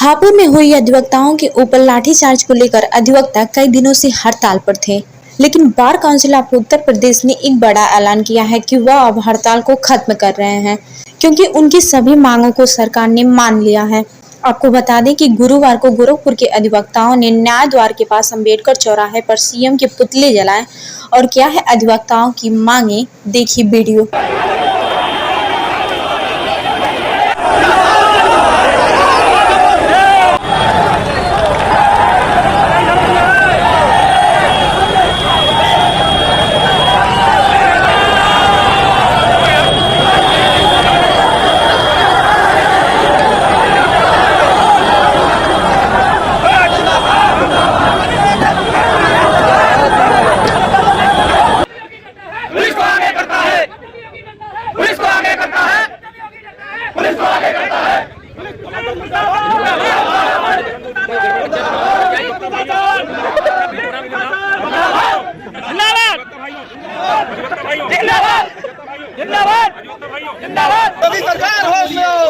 हापुड़ में हुई अधिवक्ताओं के ऊपर लाठीचार्ज को लेकर अधिवक्ता कई दिनों से हड़ताल पर थे, लेकिन bar council of Uttar Pradesh ने एक बड़ा ऐलान किया है कि वह अब हड़ताल को खत्म कर रहे हैं, क्योंकि उनकी सभी मांगों को सरकार ने मान लिया है। आपको बता दें कि गुरुवार को गोरखपुर के अधिवक्ताओं ने न्याय द्वार के पास अंबेडकर चौराहे पर सीएम के पुतले जलाए और क्या है अधिवक्ताओं की मांगे, देखिए वीडियो।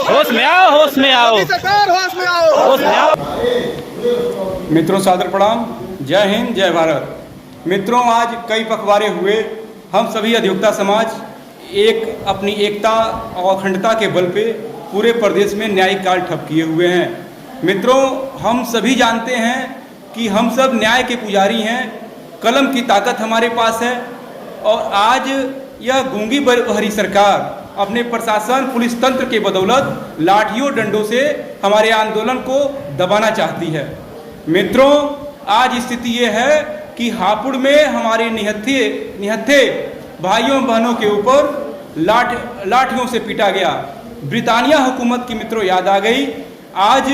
होश में आओ, होश में आओ, सरकार होश में आओ, होश में आओ। मित्रों सादर प्रणाम, जय हिंद जय भारत। मित्रों, आज कई पखवाड़े हुए। हम सभी अधिवक्ता समाज एक अपनी एकता और अखंडता के बल पे पूरे प्रदेश में न्यायिक कार्य ठप किए हुए हैं। मित्रों, हम सभी जानते हैं कि हम सब न्याय के पुजारी हैं, कलम की ताकत हमारे पास है और आज यह गूंगी बहरी सरकार अपने प्रशासन पुलिस तंत्र के बदौलत लाठियों डंडों से हमारे आंदोलन को दबाना चाहती है। मित्रों, आज स्थिति ये है कि हापुड़ में हमारे निहत्थे भाइयों बहनों के ऊपर लाठियों से पीटा गया। ब्रिटानिया हुकूमत की मित्रों याद आ गई। आज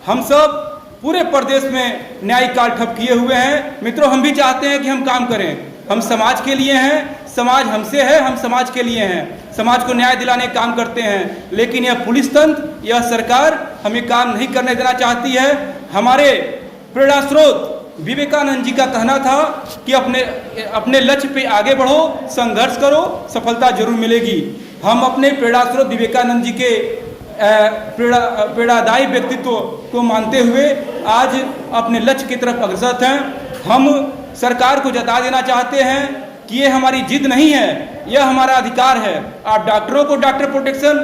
हम सब पूरे प्रदेश में न्यायिक कार्य ठप किए हुए हैं। मित्रों, हम भी चाहते हैं कि हम काम करें, हम समाज के लिए हैं, समाज हमसे है, हम समाज के लिए हैं, समाज को न्याय दिलाने का काम करते हैं, लेकिन यह पुलिस तंत्र, यह सरकार हमें काम नहीं करने देना चाहती है। हमारे प्रेरणा स्रोत विवेकानंद जी का कहना था कि अपने लक्ष्य पे आगे बढ़ो, संघर्ष करो, सफलता जरूर मिलेगी। हम अपने प्रेरणा स्रोत विवेकानंद जी के प्रेरणादायी व्यक्तित्व को मानते हुए आज अपने लक्ष्य की तरफ अग्रसर हैं। हम सरकार को जता देना चाहते हैं कि ये हमारी जिद नहीं है, यह हमारा अधिकार है। आप डॉक्टरों को डॉक्टर प्रोटेक्शन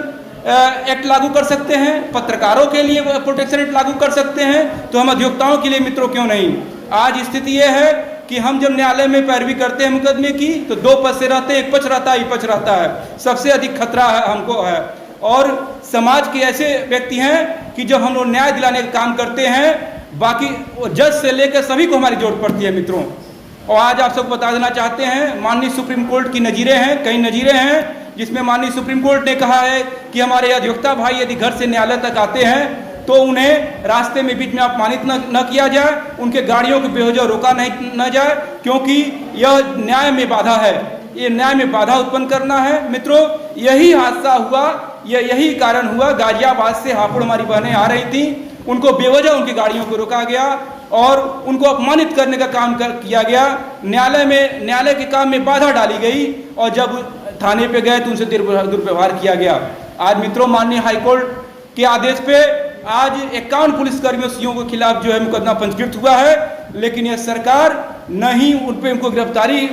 एक्ट लागू कर सकते हैं, पत्रकारों के लिए प्रोटेक्शन एक्ट लागू कर सकते हैं, तो हम अधिवक्ताओं के लिए मित्रों क्यों नहीं। आज स्थिति यह है कि हम जब न्यायालय में पैरवी करते हैं मुकदमे की तो दो पक्ष से रहते हैं, एक पक्ष रहता है, विपक्ष रहता है। सबसे अधिक खतरा है हमको है, और समाज के ऐसे व्यक्ति हैं कि जब हम लोग न्याय दिलाने का काम करते हैं, बाकी जज से लेकर सभी को हमारी जरूरत पड़ती है मित्रों। और आज आप सबको बता देना चाहते हैं, माननीय सुप्रीम कोर्ट की नजीरें हैं, कई नजीरें हैं जिसमें माननीय सुप्रीम कोर्ट ने कहा है कि हमारे अधिवक्ता भाई यदि घर से न्यायालय तक आते हैं तो उन्हें रास्ते में बीच में अपमानित न किया जाए, उनके गाड़ियों को बेवजह रोका न जाए, क्योंकि यह न्याय में बाधा है, ये न्याय में बाधा उत्पन्न करना है। मित्रों, यही हादसा हुआ, यही कारण हुआ। गाजियाबाद से हापुड़ हमारी बहनें आ रही थी, उनको बेवजह उनकी गाड़ियों को रोका गया और उनको अपमानित करने का काम किया गया। न्यायालय के काम में बाधा डाली गई और जब थाने पे गए तो उनसे दुर्व्यवहार किया गया। आज मित्रों, माननीय हाईकोर्ट के आदेश पे आज 51 पुलिसकर्मियों सीओ के खिलाफ जो है मुकदमा पंजीकृत हुआ है, लेकिन यह सरकार न ही उनको गिरफ्तारी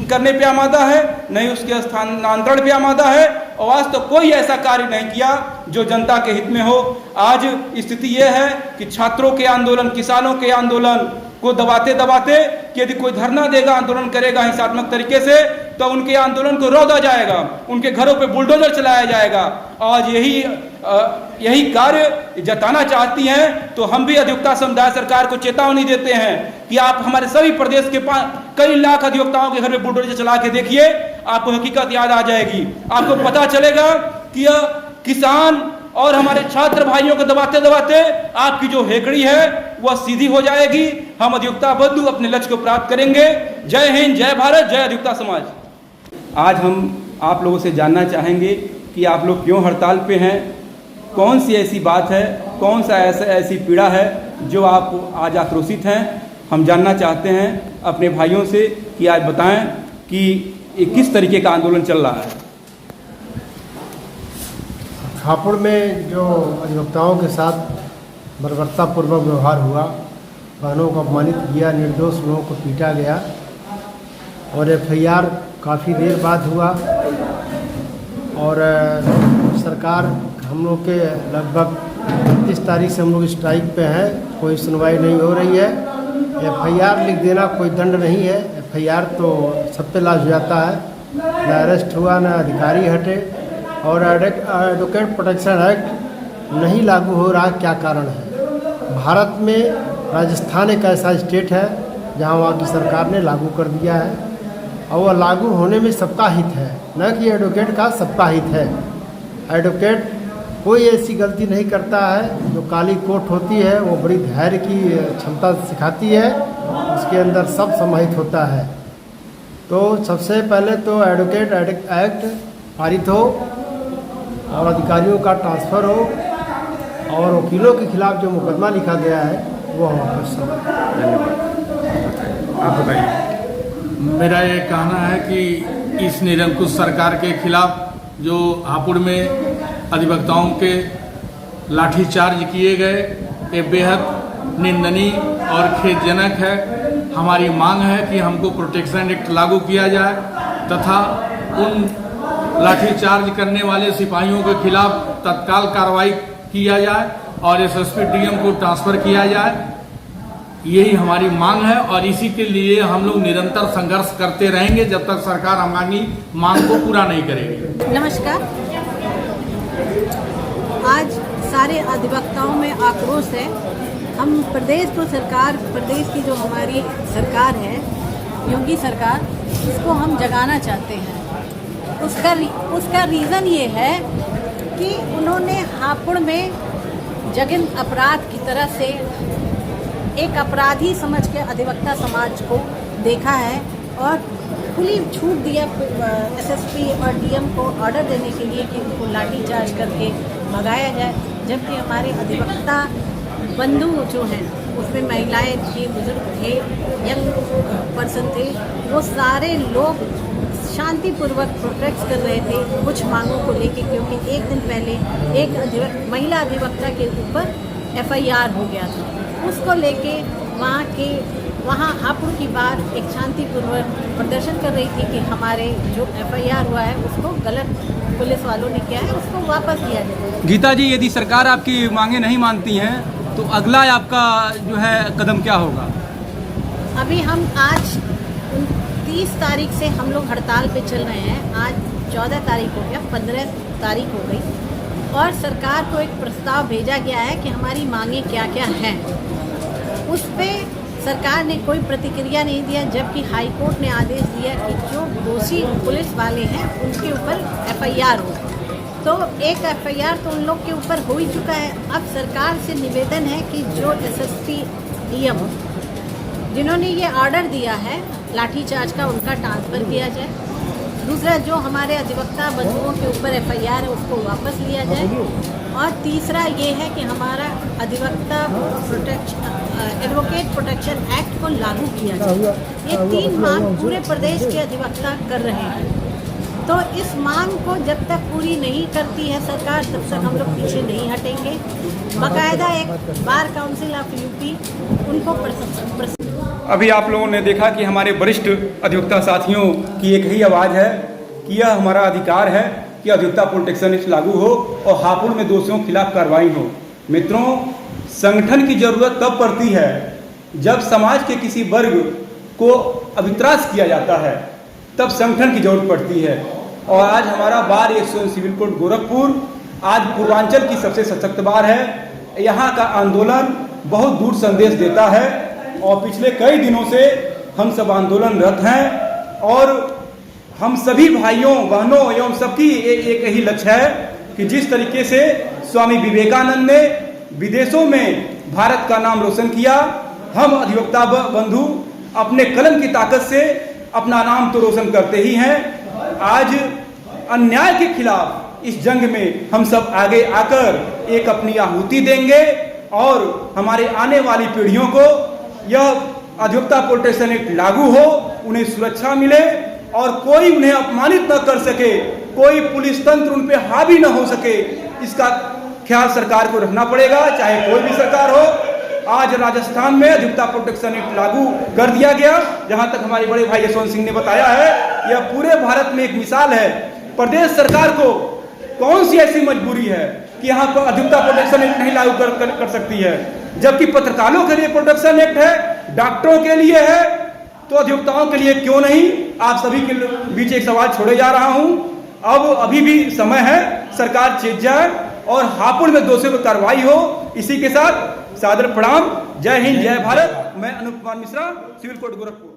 करने पे आमादा है, न ही उसके स्थानांतरण पे आमादा है, और आज तो कोई ऐसा कार्य नहीं किया जो जनता के हित में हो। आज स्थिति यह है कि छात्रों के आंदोलन, किसानों के आंदोलन को दबाते दबाते कि यदि कोई धरना देगा, आंदोलन करेगा हिंसात्मक तरीके से, तो उनके आंदोलन को रौदा जाएगा, उनके घरों पे बुलडोजर चलाया जाएगा। आज यही कार्य जताना चाहती हैं, तो हम भी अधिवक्ता समुदाय सरकार को चेतावनी देते हैं कि आप हमारे सभी प्रदेश के कई लाख अधिवक्ताओं के घर में बुलडोजर चला के देखिए, आपको हकीकत याद आ जाएगी। आपको पता चलेगा कि यह किसान और हमारे छात्र भाइयों को दबाते दबाते आपकी जो हेकड़ी है वह सीधी हो जाएगी। हम अधिवक्ता बंधु अपने लक्ष्य को प्राप्त करेंगे। जय हिंद जय भारत, जय अधिवक्ता समाज। आज हम आप लोगों से जानना चाहेंगे कि आप लोग क्यों हड़ताल पे हैं, कौन सी ऐसी बात है, कौन सा ऐसी पीड़ा है जो आप आज आक्रोशित हैं। हम जानना चाहते हैं अपने भाइयों से कि आज बताएं कि किस तरीके का आंदोलन चल रहा है। हापुड़ में जो अधिवक्ताओं के साथ बर्बरतापूर्वक व्यवहार हुआ, बहनों को अपमानित किया, निर्दोष लोगों को पीटा गया और FIR काफ़ी देर बाद हुआ और सरकार हम लोग के लगभग 30 तारीख से हम लोग स्ट्राइक पे हैं, कोई सुनवाई नहीं हो रही है। FIR लिख देना कोई दंड नहीं है, FIR तो सब पे लाज जाता है, न अरेस्ट हुआ न अधिकारी हटे और एडवोकेट प्रोटेक्शन एक्ट नहीं लागू हो रहा, क्या कारण है? भारत में राजस्थान एक ऐसा स्टेट है जहां वहाँ की सरकार ने लागू कर दिया है और वह लागू होने में सबका हित है, न कि एडवोकेट का, सबका हित है। एडवोकेट कोई ऐसी गलती नहीं करता है, जो काली कोट होती है वो बड़ी धैर्य की क्षमता सिखाती है, उसके अंदर सब समाहित होता है। तो सबसे पहले तो एडवोकेट एक्ट पारित हो और अधिकारियों का ट्रांसफ़र हो और वकीलों के खिलाफ जो मुकदमा लिखा गया है वो हम वापस लें। आप बताइए। मेरा ये कहना है कि इस निरंकुश सरकार के खिलाफ जो हापुड़ में अधिवक्ताओं के लाठीचार्ज किए गए, ये बेहद निंदनीय और खेदजनक है। हमारी मांग है कि हमको प्रोटेक्शन एक्ट लागू किया जाए तथा उन लाठीचार्ज करने वाले सिपाहियों के खिलाफ तत्काल कार्रवाई किया जाए और SSP DM को ट्रांसफ़र किया जाए। यही हमारी मांग है और इसी के लिए हम लोग निरंतर संघर्ष करते रहेंगे जब तक सरकार हमारी मांग को पूरा नहीं करेगी। नमस्कार। आज सारे अधिवक्ताओं में आक्रोश है। हम प्रदेश की जो हमारी सरकार है, योगी सरकार, उसको हम जगाना चाहते हैं। उसका रीज़न ये है कि उन्होंने हापुड़ में जघन्य अपराध की तरह से एक अपराधी समझ के अधिवक्ता समाज को देखा है और खुली छूट दिया SSP और DM को ऑर्डर देने के लिए कि उनको लाठीचार्ज करके भगाया जाए, जबकि हमारे अधिवक्ता बंधु जो हैं उसमें महिलाएं थी, बुजुर्ग थे, यंग पर्सन थे, वो सारे लोग शांतिपूर्वक प्रोटेस्ट कर रहे थे कुछ मांगों को लेके, क्योंकि एक दिन पहले एक महिला अधिवक्ता के ऊपर FIR हो गया था। उसको लेके वहाँ हापुड़ की बार एक शांतिपूर्वक प्रदर्शन कर रही थी कि हमारे जो FIR हुआ है उसको गलत पुलिस वालों ने किया है, उसको वापस लिया जाए। गीता जी, यदि सरकार आपकी मांगे नहीं मानती हैं तो अगला आपका जो है कदम क्या होगा? अभी हम आज 30 तारीख से हम लोग हड़ताल पे चल रहे हैं। आज 14 तारीख हो गया, 15 तारीख हो गई और सरकार को एक प्रस्ताव भेजा गया है कि हमारी मांगे क्या क्या हैं। उस पर सरकार ने कोई प्रतिक्रिया नहीं दिया, जबकि हाई कोर्ट ने आदेश दिया कि जो दोषी पुलिस वाले हैं उनके ऊपर FIR हो। तो एक FIR तो उन लोग के ऊपर हो ही चुका है। अब सरकार से निवेदन है कि जो SSP DM जिन्होंने ये ऑर्डर दिया है लाठीचार्ज का, उनका ट्रांसफ़र किया जाए। दूसरा, जो हमारे अधिवक्ता बंधुओं के ऊपर FIR है उसको वापस लिया जाए। और तीसरा ये है कि हमारा एडवोकेट प्रोटेक्शन एक्ट को लागू किया जाए। ये 3 मांग पूरे प्रदेश के अधिवक्ता कर रहे हैं। तो इस मांग को जब तक पूरी नहीं करती है सरकार, तब तक हम लोग पीछे नहीं हटेंगे। बाकायदा एक बार काउंसिल ऑफ UP उनको अभी आप लोगों ने देखा कि हमारे वरिष्ठ अधिवक्ता साथियों की एक ही आवाज़ है कि यह हमारा अधिकार है कि अधिवक्ता प्रोटेक्शन एक्ट लागू हो और हापुड़ में दोषियों के खिलाफ कार्रवाई हो। मित्रों, संगठन की जरूरत तब पड़ती है जब समाज के किसी वर्ग को अभित्रास किया जाता है, तब संगठन की जरूरत पड़ती है। और आज हमारा बार सिविल कोर्ट गोरखपुर आज पूर्वांचल की सबसे सशक्त बार है। यहाँ का आंदोलन बहुत दूर संदेश देता है और पिछले कई दिनों से हम सब आंदोलनरत हैं और हम सभी भाइयों बहनों एवं सबकी एक ही लक्ष्य है कि जिस तरीके से स्वामी विवेकानंद ने विदेशों में भारत का नाम रोशन किया, हम अधिवक्ता बंधु अपने कलम की ताकत से अपना नाम तो रोशन करते ही हैं। आज अन्याय के खिलाफ इस जंग में हम सब आगे आकर एक अपनी आहुति देंगे और हमारे आने वाली पीढ़ियों को यह अधिवक्ता प्रोटेक्शन एक्ट लागू हो, उन्हें सुरक्षा मिले और कोई उन्हें अपमानित न कर सके, कोई पुलिस तंत्र उन पे हावी न हो सके, इसका ख्याल सरकार को रखना पड़ेगा, चाहे कोई भी सरकार हो। आज राजस्थान में अधिवक्ता प्रोटेक्शन एक्ट लागू कर दिया गया। जहां तक हमारे बड़े भाई यशवंत सिंह ने बताया है, यह पूरे भारत में एक मिसाल है। प्रदेश सरकार को कौन सी ऐसी मजबूरी है कि यहाँ पर अधिवक्ता प्रोटेक्शन एक्ट नहीं लागू कर सकती है, जबकि पत्रकारों के लिए प्रोटेक्शन एक्ट है, डॉक्टरों के लिए है, तो अधिवक्ताओं के लिए क्यों नहीं? आप सभी के बीच एक सवाल छोड़े जा रहा हूं। अब अभी भी समय है, सरकार चेत जाए और हापुड़ में दोषियों पर कार्रवाई हो। इसी के साथ सादर प्रणाम। जय हिंद, जय भारत। मैं अनूप कुमार मिश्रा, सिविल कोर्ट गोरखपुर।